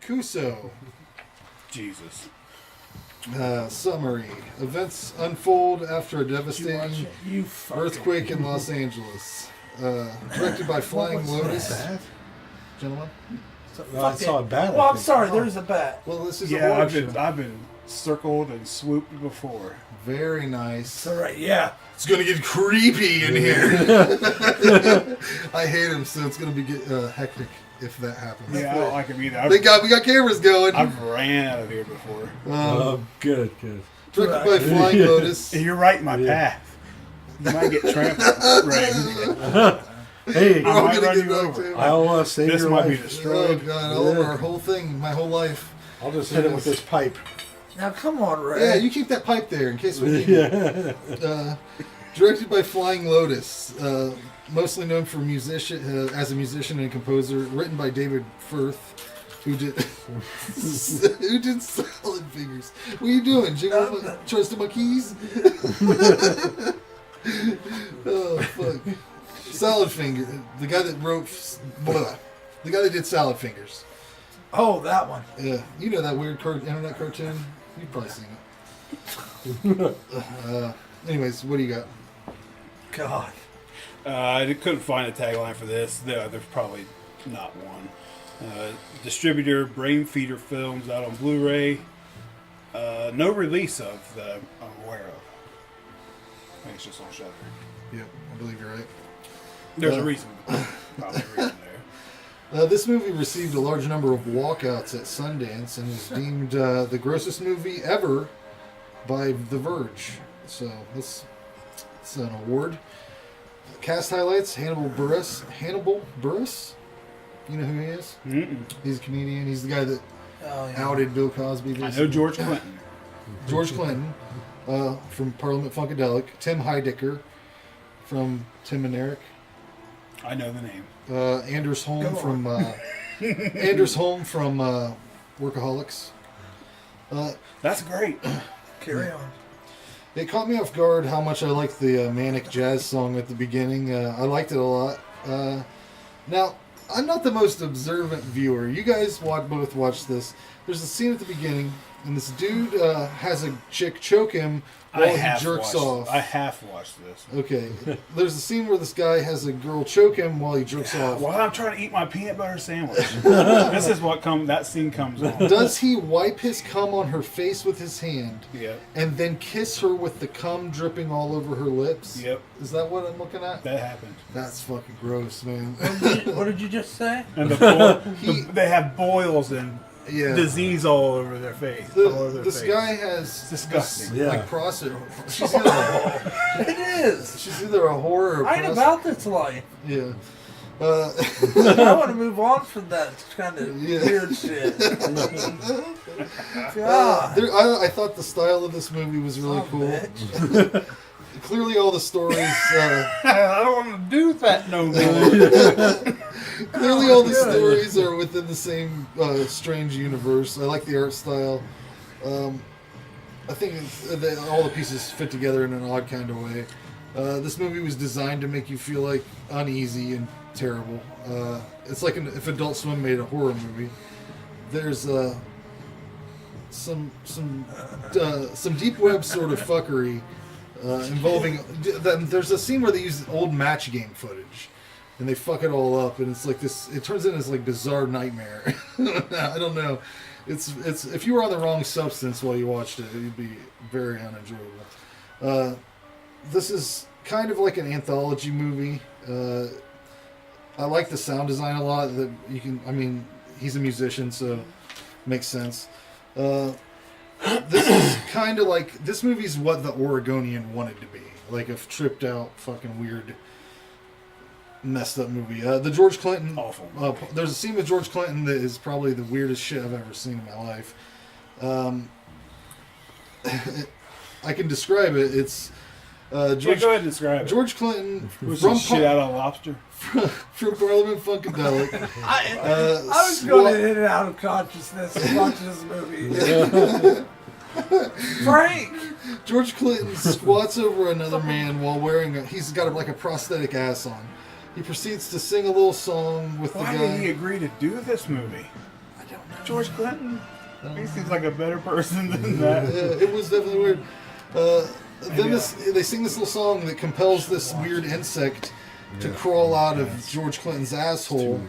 Kuso. Jesus. Summary. Events unfold after a devastating earthquake in Los Angeles. Directed by Flying Lotus. Gentlemen? I saw a bat. Oh, I'm sorry. There's a bat. Well, this is a horror show. I've been circled and swooped before. Very nice. All right, yeah. It's gonna get creepy in here. I hate him, so it's gonna be hectic if that happens. Yeah, I don't like him either. We got cameras going. I've ran out of here before. Good. Directed by Flying Lotus. You're right in my path. You might get trampled. Right. Hey, I might run you over. I don't want to save This your might life. be destroyed. Oh God! Our whole thing, my whole life. I'll just hit it with this pipe. Now, come on, Ray. Yeah, you keep that pipe there in case we need it. Directed by Flying Lotus, mostly known for as a musician and composer. Written by David Firth, who did Salad Fingers. What are you doing? Trust my keys? Oh fuck! Salad Finger, the guy that wrote, the guy that did Salad Fingers. Oh, that one. Yeah, you know that weird internet cartoon? You've probably seen it. Anyways, what do you got? God. I couldn't find a tagline for this. There's probably not one. Distributor, Brain Feeder Films, out on Blu-ray. No release of that I'm aware of. I think it's just on Shudder. Yep, I believe you're right. There's a reason. Probably a reason there. This movie received a large number of walkouts at Sundance and was deemed the grossest movie ever by The Verge. So that's an award. Cast highlights: Hannibal Buress. You know who he is? Mm-mm. He's a comedian. He's the guy that outed Bill Cosby. I Basically. know George Clinton. George Clinton from Parliament Funkadelic. Tim Heidecker from Tim and Eric. I know the name. Anders Holm from Workaholics. That's great. Carry on. It caught me off guard how much I liked the manic jazz song at the beginning. I liked it a lot. Now, I'm not the most observant viewer. You guys both watched this. There's a scene at the beginning, and this dude has a chick choke him while he jerks off. I half watched this. Okay. There's a scene where this guy has a girl choke him while he jerks off. While I'm trying to eat my peanut butter sandwich. This is what that scene comes on. Does he wipe his cum on her face with his hand? Yep. And then kiss her with the cum dripping all over her lips? Yep. Is that what I'm looking at? That happened. That's fucking gross, man. What did you just say? And they have boils and disease all over their face. This guy has disgusting. Like prostate. It is. She's either a whore or I ain't about this life. Yeah. I want to move on from that kind of weird shit. God. I thought the style of this movie was really cool. Clearly, all the stories. I don't want to do that no more. Clearly, all the stories are within the same strange universe. I like the art style. I think all the pieces fit together in an odd kind of way. This movie was designed to make you feel like uneasy and terrible. It's like if Adult Swim made a horror movie. There's some deep web sort of fuckery involving. There's a scene where they use old Match Game footage. And they fuck it all up, and it's like this. It turns into this like bizarre nightmare. I don't know. It's if you were on the wrong substance while you watched it, it'd be very unenjoyable. This is kind of like an anthology movie. I like the sound design a lot. That you can. I mean, he's a musician, so it makes sense. This is kind of like this movie's what the Oregonian wanted to be, like a tripped out, fucking weird. Messed up movie. The George Clinton. Awful. There's a scene with George Clinton that is probably the weirdest shit I've ever seen in my life. I can describe it. It's George. Go ahead and describe it. George Clinton from shit out of lobster. From Parliament Funkadelic. I was going to hit it out of consciousness watching this movie. Frank! George Clinton squats over another man while wearing he's got like a prosthetic ass on. He proceeds to sing a little song with the guy. Why did he agree to do this movie? I don't know. George Clinton. He seems like a better person than that. Yeah, it was definitely weird. Then they sing this little song that compels this weird insect to crawl out of George Clinton's asshole.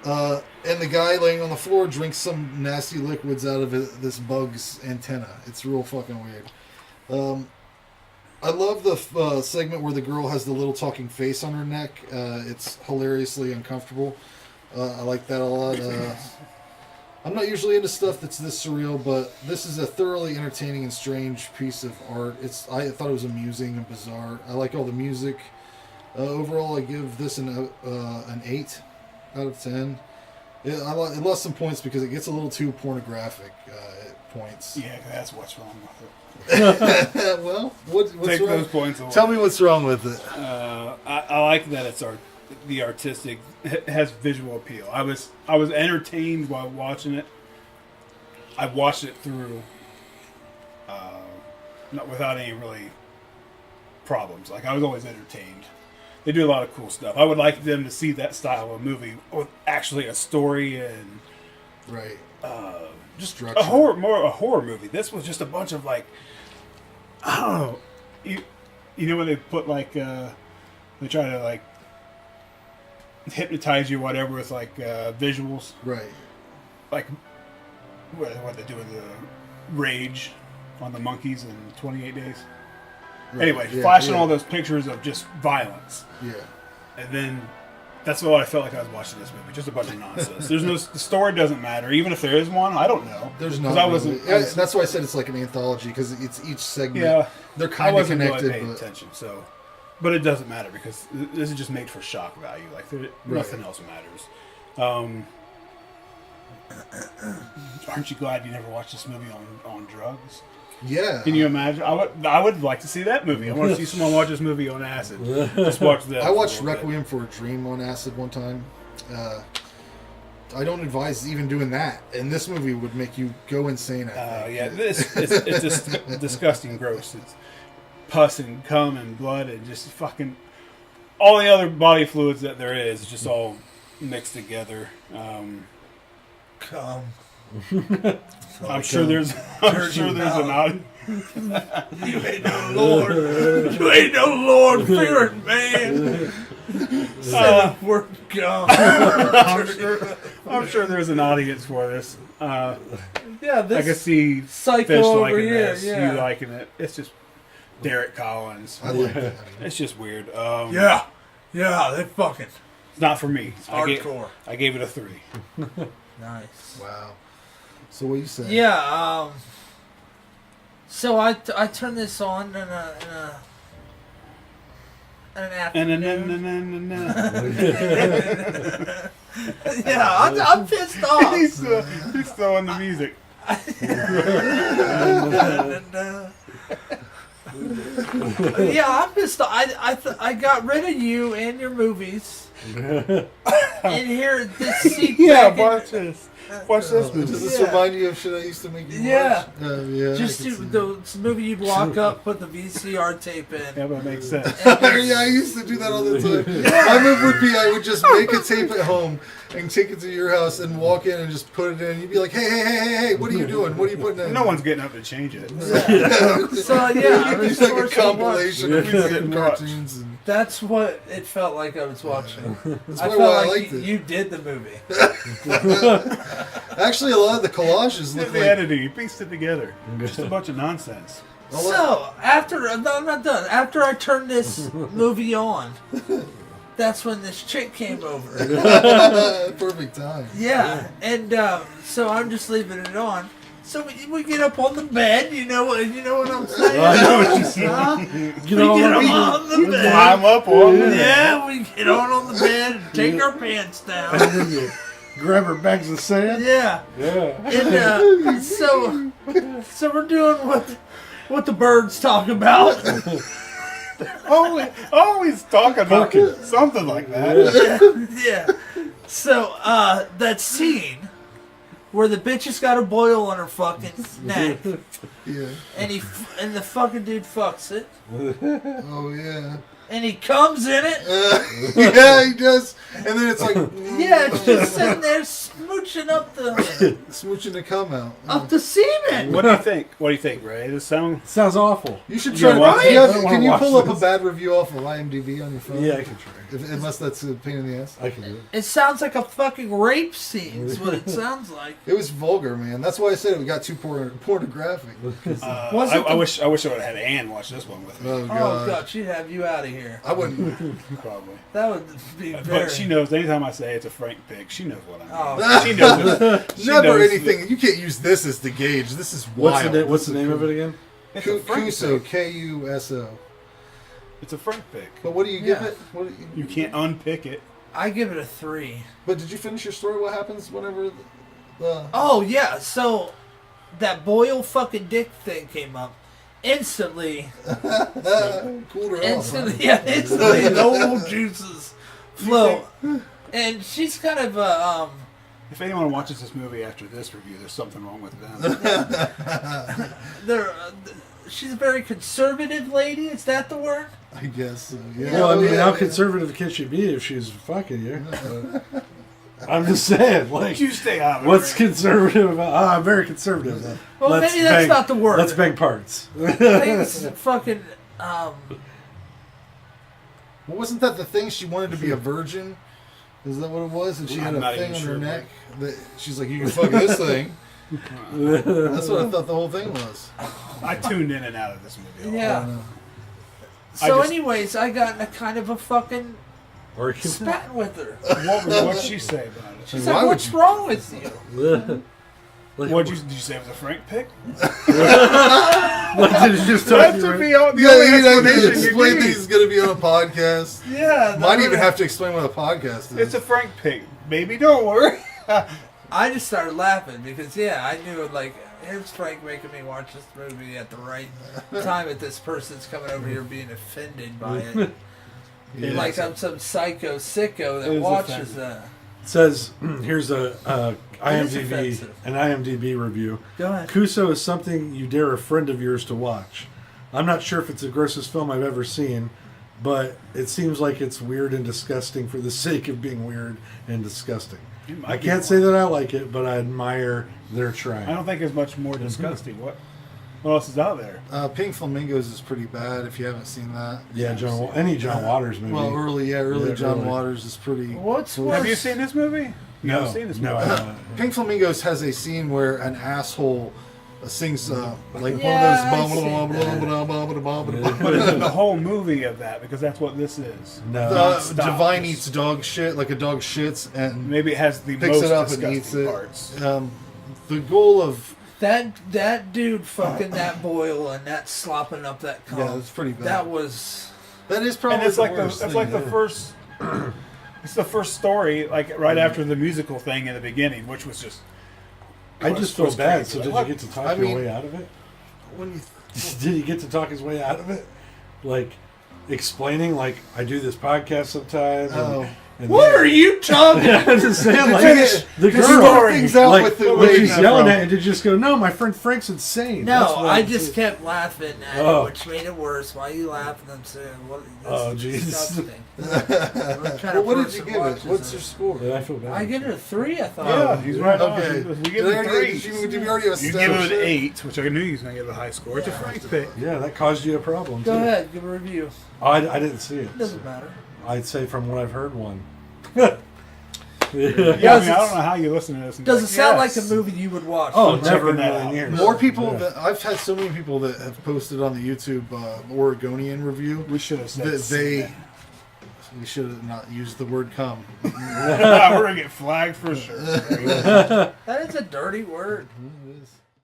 And the guy laying on the floor drinks some nasty liquids out of this bug's antenna. It's real fucking weird. I love the segment where the girl has the little talking face on her neck. It's hilariously uncomfortable. I like that a lot. I'm not usually into stuff that's this surreal, but this is a thoroughly entertaining and strange piece of art. I thought it was amusing and bizarre. I like all the music. Overall, I give this an 8 out of 10. It lost some points because it gets a little too pornographic at points. Yeah, that's what's wrong with it. Well, what's Take wrong? those points away. Tell me what's wrong with it. I like that it's the artistic has visual appeal. I was entertained while watching it. I watched it through, not without any really problems. Like I was always entertained. They do a lot of cool stuff. I would like them to see that style of movie with actually a story and Right. just Structure. a horror movie. This was just a bunch of like, I don't know, you know when they put like they try to like hypnotize you, whatever, with like visuals, Right. like what they do with the Rage on the monkeys in 28 Days. Right. Anyway, Yeah, flashing yeah. all those pictures of just violence, Yeah. and then that's what I felt like I was watching this movie. Just a bunch of nonsense. The story doesn't matter, even if there is one. I don't know. There's 'Cause not. I wasn't. Really. That's why I said it's like an anthology because it's each segment. Yeah, They're I kind of wasn't connected. really paying attention, so. But it doesn't matter because this is just made for shock value. Like nothing else matters. Aren't you glad you never watched this movie on drugs? Yeah. Can you imagine? I would like to see that movie. I want to see someone watch this movie on acid. Just watch that. I watched Requiem for a Dream on acid one time. I don't advise even doing that. And this movie would make you go insane. I think. Yeah, it's just disgusting, gross. It's pus and cum and blood and just fucking all the other body fluids that there is just all mixed together. Come. I'm sure there's an odd. You ain't no Lord. You ain't no Lord fearing man. Word come. I'm sure there's an audience for this. Yeah, I can this see psycho Fish over liking here. this, Yeah. you liking it. It's just Derek Collins. I like that. It's just weird. Yeah, they fucking It's not for me. hardcore. I gave it a 3. Nice. Wow. So what you say? Yeah. So I turned this on in an afternoon. Yeah, I'm pissed off. He's throwing the music. Yeah, I'm pissed off. I got rid of you and your movies. And here, this seat. Watch this. Watch this movie. Does this Yeah. remind you of shit I used to make you Yeah. watch? Yeah. Just I can see the movie you'd lock up, put the VCR tape in. Yeah, that makes sense. Yeah, I used to do that all the time. My move would be I would just make a tape at home and take it to your house and walk in and just put it in. You'd be like, hey, what are you doing? What are you putting in? No one's getting up to change it. So yeah, I was It's like a forced to watch. compilation of Yeah. fucking cartoons. And That's what it felt like I was watching. that's I probably felt why I like liked it. you did the movie. Actually, a lot of the collages look The like. editing, he pieced it together. Just a bunch of nonsense. So after I'm not done. After I turned this movie on, that's when this chick came over. Perfect time. Yeah, and so I'm just leaving it on. So we get up on the bed. You know what I'm saying? I know what you're Huh? Get We on get the on the bed. Climb up on it. Yeah, we get on the bed and take our pants down. grab her bags of sand. Yeah, Yeah. and so we're doing what the birds talk about. Always talking about something like that. Yeah. So that scene where the bitch has got a boil on her fucking neck, Yeah. and the fucking dude fucks it. Oh yeah. And he comes in it. Yeah, he does. And then it's like, Yeah, it's just sitting there smooching up the smooching the cum out. up the semen. What do you think? What do you think, Ray? Does it sound? Sounds awful. You should You try. watch To, it? I don't wanna can you watch pull up this. a bad review off of IMDb on your phone? Yeah, I can try. Unless that's a pain in the ass. I can do it. It sounds like a fucking rape scene. Is what it sounds like. It was vulgar, man. That's why I said it got too pornographic. Was it I the- wish I would have had Ann watch this one with me. Oh Oh god. god, she'd have you out of here. I wouldn't. Probably. That would be very. But she knows. Anytime I say it's a Frank pick, she knows what I mean. Oh. She knows. She Never knows anything. You can't use this as the gauge. This is wild. What's the name of it again? It's a Frank Kuso. pick. Kuso. It's a Frank pick. But what do you give Yeah. it? What do You can't unpick it. I give it a 3. But did you finish your story? What happens whenever the Oh yeah, so that Boyle fucking dick thing came up. Instantly, cooled her off? instantly the old juices flow. And she's kind of If anyone watches this movie after this review, there's something wrong with them. she's a very conservative lady. Is that the word? I guess. So, yeah. Well, I mean, Yeah. how conservative can she be if she's fucking you? I'm just saying, like, You stay out of it. what's conservative about? I'm very conservative. Then. Well, Let's maybe that's beg- not the word. Let's beg parts. I think it's fucking. Well, wasn't that the thing? She wanted to be a virgin. Is that what it was? And she had I'm a not thing even on sure, her neck. That she's like, you can fuck this thing. That's what I thought the whole thing was. I tuned in and out of this movie. a lot. Yeah. I So, just- anyways, I got in a kind of a fucking Or you can- spat with her. What'd she say about it? She's Why like, would "What's you- wrong with you?" Like, Did you say it was a Frank pick? What did you just talk That to should me? be all the Yeah, only you know, explanation you explain that need. he's going to be on a podcast. Yeah. Might even have to explain what a podcast is. It's a Frank pick. Baby, don't worry. I just started laughing because I knew like here's Frank making me watch this movie at the right time. At this person's coming over here being offended by it, Yeah. like I'm some psycho sicko It that is watches offensive. that. Says here's a IMDb offensive. an IMDb review. Go ahead. Kuso is something you dare a friend of yours to watch. I'm not sure if it's the grossest film I've ever seen, but it seems like it's weird and disgusting for the sake of being weird and disgusting. It might I be can't more. say that I like it, but I admire their trying. I don't think it's much more disgusting. What else is out there? Pink Flamingos is pretty bad if you haven't seen that. Yeah, any John Waters movie. Well, early Yeah, John really. Waters is pretty. What's worse? Have you seen this movie? You no, haven't seen this no, movie. I haven't. Pink Flamingos has a scene where an asshole sings like Yeah, one I've of seen those. But it's the whole movie of that because that's what this is. No. Stop. Divine eats dog shit like a dog shits and Maybe it has the picks most it up and disgusting eats it. parts. The goal of that dude fucking that Boyle and that slopping up that cum. yeah, that's pretty bad. That was. That is probably And it's the like worst it's thing, like the yeah. first. It's the first story, like right after the musical thing in the beginning, which was just. I just feel was bad. crazy. So did Like, you get to talk I your mean- way out of it? When you Did he get to talk his way out of it? Like explaining, like I do this podcast sometimes. Oh. And What are you talking? I'm just saying, like Finish the just girl, start things out like with the when lady she's yelling from- at you, to just go, "No, my friend Frank's insane." That's No, what I I'm just saying. kept laughing at Oh. it, which made it worse. Why are you laughing? I'm saying, what? Oh, jeez. Disgusting. well, what did you give it? What's your score? Yeah, I feel bad. I give it a 3. I thought. Yeah, he's right Okay. on. We Did give I him already, 3. did you already You give establish it an it? 8, which I knew he was going to give a high score. It's a Frank pick. Yeah, that caused you a problem. Go too. ahead, give a review. Oh, I didn't see it. Doesn't matter. I'd say from what I've heard, one. Yeah, I Does mean, I it- don't know how you listen to this. And be Does it sound yes. like a movie you would watch? Oh, I'm never in checking a that million out. years. More people. Yeah. That, I've had so many people that have posted on the YouTube Oregonian review. We should have said That they. that. We should have not used the word "cum." We're going to get flagged for sure. That is a dirty word. It is.